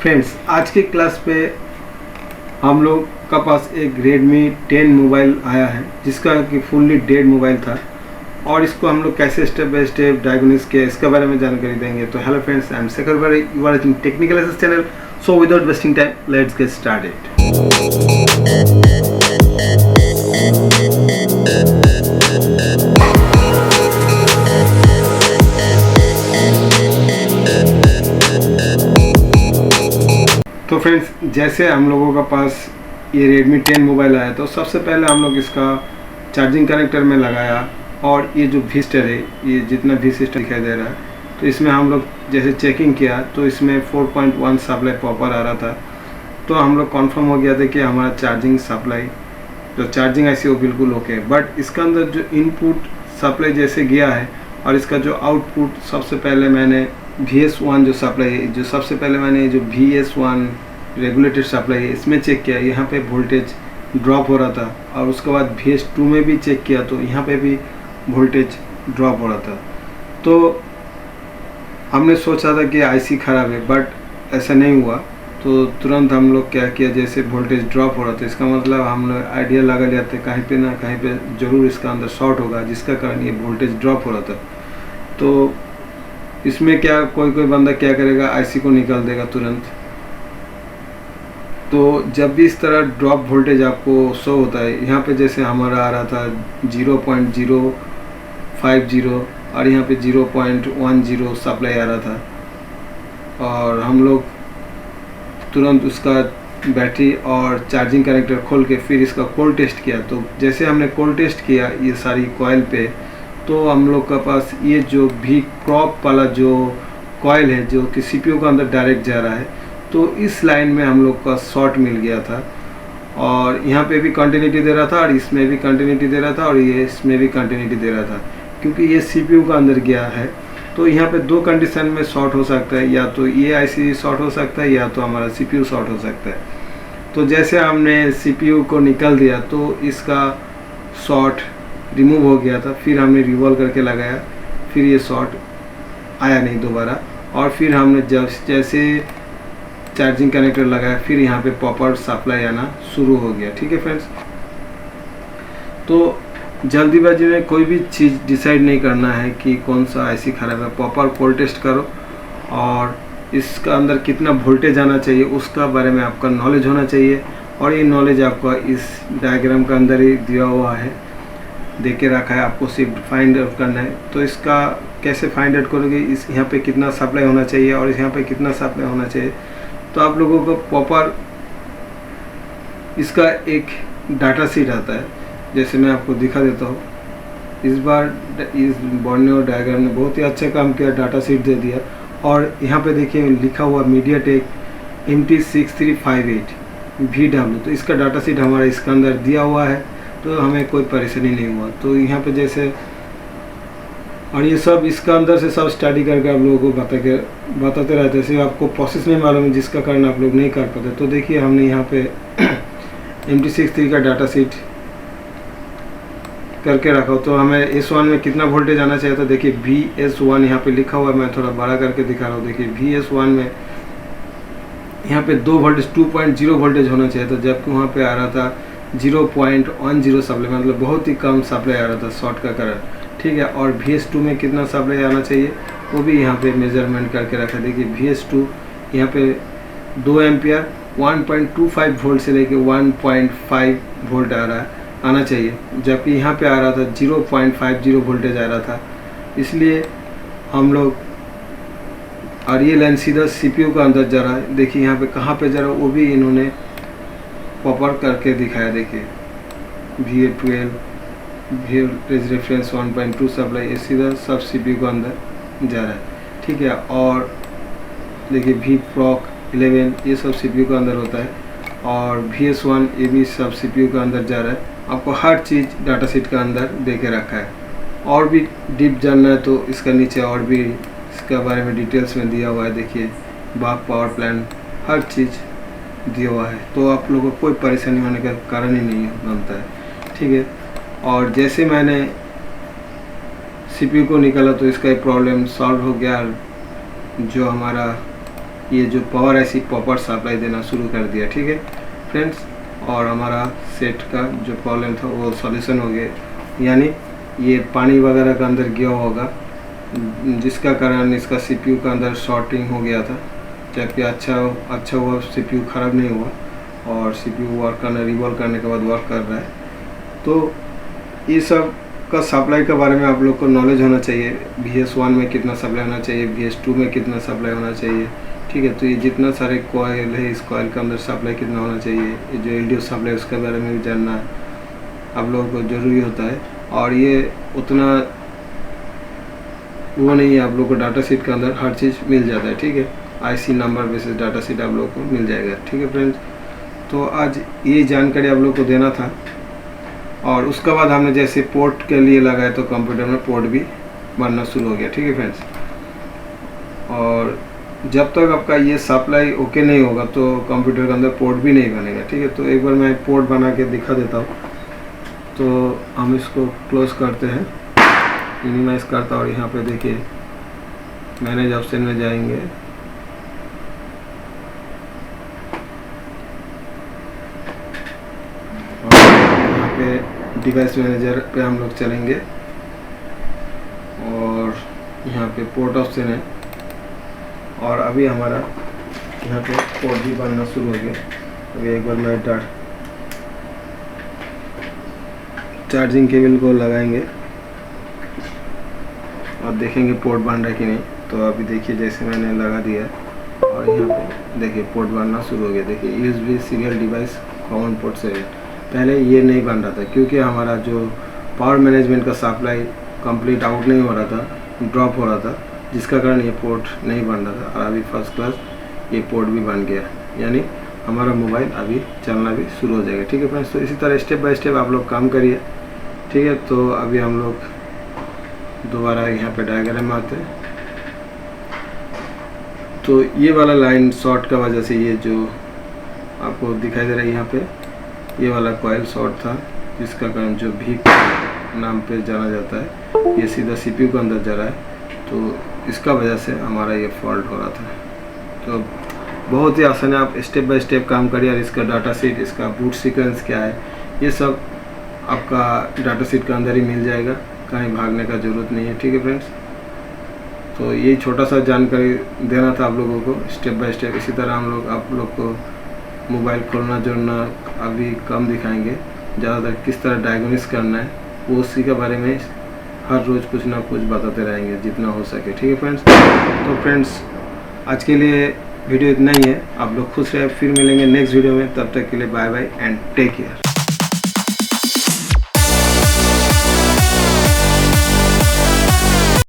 Friends, आज की class पे हम लोग का पास एक Redmi 10 मोबाइल आया है जिसका कि फुल्ली डेड मोबाइल था और इसको हम लोग कैसे स्टेप बाय स्टेप डायग्नोस किया इसके बारे में जानकारी देंगे। तो hello friends, I am Shekhar bhai, you are watching Technical Aces channel. So without wasting time let's get started. तो फ्रेंड्स, जैसे हम लोगों का पास ये Redmi 10 मोबाइल आया तो सबसे पहले हम लोग इसका चार्जिंग कनेक्टर में लगाया और ये जो विजिस्टर है, ये जितना विजिस्टर दिखाई दे रहा है, तो इसमें हम लोग जैसे चेकिंग किया तो इसमें 4.1 सप्लाई प्रॉपर आ रहा था। तो हम लोग कंफर्म हो गया था कि हमारा चार्जिंग सप्लाई जो चार्जिंग आईसी वो बिल्कुल ओके है। बट इसका अंदर जो इनपुट सप्लाई जैसे गया है और इसका जो आउटपुट, सबसे पहले मैंने VS1 जो सप्लाई है, जो सबसे पहले मैंने जो VS1 रेगुलेटेड सप्लाई है इसमें चेक किया, यहाँ पे वोल्टेज ड्रॉप हो रहा था। और उसके बाद VS2 में भी चेक किया तो यहाँ पे भी वोल्टेज ड्रॉप हो रहा था। तो हमने सोचा था कि आईसी ख़राब है, बट ऐसा नहीं हुआ। तो तुरंत हम लोग क्या किया, जैसे वोल्टेज ड्रॉप हो रहा था इसका मतलब हम लोग आइडिया लगा लिया था कहीं पे ना कहीं पे ज़रूर इसका अंदर शॉर्ट होगा जिसका कारण ये वोल्टेज ड्रॉप हो रहा था। तो इसमें क्या कोई बंदा क्या करेगा, आईसी को निकाल देगा तुरंत। तो जब भी इस तरह ड्रॉप वोल्टेज आपको शो होता है, यहाँ पे जैसे हमारा आ रहा था 0.050 और यहाँ पे 0.10 सप्लाई आ रहा था, और हम लोग तुरंत उसका बैटरी और चार्जिंग कनेक्टर खोल के फिर इसका कोल्ड टेस्ट किया। तो जैसे हमने कोल्ड टेस्ट किया ये सारी कॉइल पे, तो हम लोग का पास ये जो भी क्रॉप वाला जो कॉइल है जो कि CPU के अंदर डायरेक्ट जा रहा है, तो इस लाइन में हम लोग का शॉर्ट मिल गया था। और यहाँ पे भी कंटिन्यूटी दे रहा था और इसमें भी कंटिन्यूटी दे रहा था और ये इसमें भी कंटिन्यूटी दे रहा था। क्योंकि ये CPU का अंदर गया है तो यहाँ पे दो कंडीशन में शॉर्ट हो सकता है, या तो ये आईसी शॉर्ट हो सकता है या तो हमारा CPU शॉर्ट हो सकता है। तो जैसे हमने CPU को निकाल दिया तो इसका शॉर्ट रिमूव हो गया था। फिर हमने रिवॉल्व करके लगाया, फिर ये शॉर्ट आया नहीं दोबारा। और फिर हमने जैसे चार्जिंग कनेक्टर लगाया फिर यहाँ पे प्रॉपर सप्लाई आना शुरू हो गया। ठीक है फ्रेंड्स, तो जल्दीबाजी में कोई भी चीज़ डिसाइड नहीं करना है कि कौन सा आईसी ख़राब है। प्रॉपर कोल्ड टेस्ट करो और इसका अंदर कितना वोल्टेज आना चाहिए उसका बारे में आपका नॉलेज होना चाहिए। और ये नॉलेज आपका इस डायग्राम के अंदर ही दिया हुआ है, दे के रखा है, आपको सिर्फ फाइंड आउट करना है। तो इसका कैसे फाइंड आउट करोगे, इस यहाँ पे कितना सप्लाई होना चाहिए और यहाँ पे कितना सप्लाई होना चाहिए, तो आप लोगों को प्रॉपर इसका एक डाटा शीट आता है। जैसे मैं आपको दिखा देता हूँ, इस बार इस बोर्नियो डायग्राम ने बहुत ही अच्छा काम किया, डाटा शीट दे दिया। और यहाँ पे देखिए लिखा हुआ MediaTek MT6358 VW, तो इसका डाटा शीट हमारा इसके अंदर दिया हुआ है, तो हमें कोई परेशानी नहीं हुआ। तो यहाँ पे जैसे, और ये सब इसका अंदर से सब स्टडी करके आप लोगों को बताते रहते हैं, सिर्फ आपको प्रोसेस नहीं मालूम है जिसका कारण आप लोग नहीं कर पाते। तो देखिए हमने यहाँ पे MT63 का डाटा शीट करके रखा। तो हमें S1 में कितना वोल्टेज आना चाहिए, तो देखिए VS1 यहाँ पे लिखा हुआ है, मैं थोड़ा बड़ा करके दिखा रहा हूँ। देखिए VS1 में यहाँ पे 2 वोल्टेज 2.0 वोल्टेज होना चाहिए था, जबकि वहाँ पे आ रहा था 0.10 सप्लाई, मतलब बहुत ही कम सप्लाई आ रहा था शॉर्ट का कारण। ठीक है, और VS2 में कितना सप्लाई आना चाहिए वो भी यहाँ पे मेजरमेंट करके रखा। देखिए VS2 यहाँ पे 2 एम्पियर 1.25 वोल्ट से लेके 1.5 वोल्ट आना चाहिए, जबकि यहाँ पे आ रहा था 0.50 वोल्टेज आ रहा था। इसलिए हम लोग, और ये लाइन सीधा CPU का अंदर जा रहा है। देखिए यहाँ पे कहाँ पे जा रहा है वो भी इन्होंने प्रॉपर करके दिखाया। देखिए VA12 वोल्टेज रेफरेंस 1.2 सप्लाई, ये सीधा सब CPU को अंदर जा रहा है। ठीक है, और देखिए VPROC 11 ये सब CPU के अंदर होता है, और VS1 ये भी सब CPU के अंदर जा रहा है। आपको हर चीज़ डाटा शीट के अंदर दे के रखा है। और भी डीप जानना है तो इसका नीचे और भी इसके बारे में डिटेल्स में दिया हुआ है। देखिए बाग पावर प्लांट हर चीज़ दिया हुआ है, तो आप लोगों को कोई परेशानी होने का कारण ही नहीं बनता है। ठीक है, और जैसे मैंने CPU को निकाला तो इसका एक प्रॉब्लम सॉल्व हो गया। जो हमारा ये जो पावर IC प्रॉपर सप्लाई देना शुरू कर दिया। ठीक है फ्रेंड्स, और हमारा सेट का जो प्रॉब्लम था वो सॉल्यूशन हो गया, यानी ये पानी वगैरह का अंदर गया होगा जिसका कारण इसका CPU का अंदर शॉर्टिंग हो गया था, जबकि अच्छा हुआ CPU ख़राब नहीं हुआ और CPU वर्क करना रिवॉल्व करने के बाद वर्क कर रहा है। तो ये सब का सप्लाई के बारे में आप लोग को नॉलेज होना चाहिए, VS1 में कितना सप्लाई होना चाहिए, VS2 में कितना सप्लाई होना चाहिए। ठीक है, तो ये जितना सारे कॉयल है इस कॉयल के अंदर सप्लाई कितना होना चाहिए, ये जो LDO सप्लाई उसके बारे में भी जानना आप लोगों को ज़रूरी होता है। और ये उतना वो नहीं है, आप लोग को डाटा शीट के अंदर हर चीज़ मिल जाता है। ठीक है, IC number basis data sheet आप लोग को मिल जाएगा। ठीक है फ्रेंड्स, तो आज ये जानकारी आप लोग को देना था। और उसके बाद हमने जैसे पोर्ट के लिए लगाया तो कंप्यूटर में पोर्ट भी बनना शुरू हो गया। ठीक है फ्रेंड्स, और जब तक आपका ये सप्लाई ओके नहीं होगा तो कंप्यूटर के अंदर पोर्ट भी नहीं बनेगा। ठीक है, तो एक बार मैं पोर्ट बना के दिखा देता हूँ। तो हम इसको क्लोज करते हैं, मिनिमाइज करता, और यहाँ पे देखिए मैनेज ऑप्शन में जाएंगे और यहाँ पे डिवाइस मैनेजर पे हम लोग चलेंगे और यहाँ पे पोर्ट ऑप्शन है, और अभी हमारा यहाँ पे पोर्ट भी बनना शुरू हो गया। अभी एक बार मैं चार्जिंग केबल को लगाएंगे और देखेंगे पोर्ट बन रहा है कि नहीं। तो अभी देखिए जैसे मैंने लगा दिया और यहाँ पे देखिए पोर्ट बनना शुरू हो गया। देखिए USB serial device common port से पहले ये नहीं बन रहा था क्योंकि हमारा जो पावर मैनेजमेंट का सप्लाई कंप्लीट आउट नहीं हो रहा था, ड्रॉप हो रहा था, जिसका कारण ये पोर्ट नहीं बन रहा था। और अभी फर्स्ट क्लास ये पोर्ट भी बन गया, यानी हमारा मोबाइल अभी चलना भी शुरू हो जाएगा। ठीक है फ्रेंड्स, तो इसी तरह स्टेप बाय स्टेप आप लोग काम करिए। ठीक है, तो अभी हम लोग दोबारा यहाँ पे डायग्राम में आते हैं। तो ये वाला लाइन शॉर्ट का वजह से ये जो आपको दिखाई दे रहा है यहाँ पे, ये वाला कॉयल शॉर्ट था, जिसका कारण जो भी नाम पे जाना जाता है ये सीधा CPU के अंदर जा रहा है, तो इसका वजह से हमारा ये फॉल्ट हो रहा था। तो बहुत ही आसान है, आप स्टेप बाय स्टेप काम करिए। और इसका डाटा शीट, इसका बूट सीक्वेंस क्या है, ये सब आपका डाटा शीट के अंदर ही मिल जाएगा, कहीं भागने का ज़रूरत नहीं है। ठीक है फ्रेंड्स, तो ये छोटा सा जानकारी देना था आप लोगों को स्टेप बाय स्टेप। इसी तरह हम लोग आप लोग को मोबाइल खोलना जोड़ना अभी कम दिखाएंगे, ज़्यादातर किस तरह डायग्नोसिस करना है वो उसी के बारे में हर रोज़ कुछ ना कुछ बताते रहेंगे जितना हो सके। ठीक है फ्रेंड्स, तो फ्रेंड्स आज के लिए वीडियो इतना ही है। आप लोग खुश रहे, फिर मिलेंगे नेक्स्ट वीडियो में। तब तक के लिए bye bye and take care.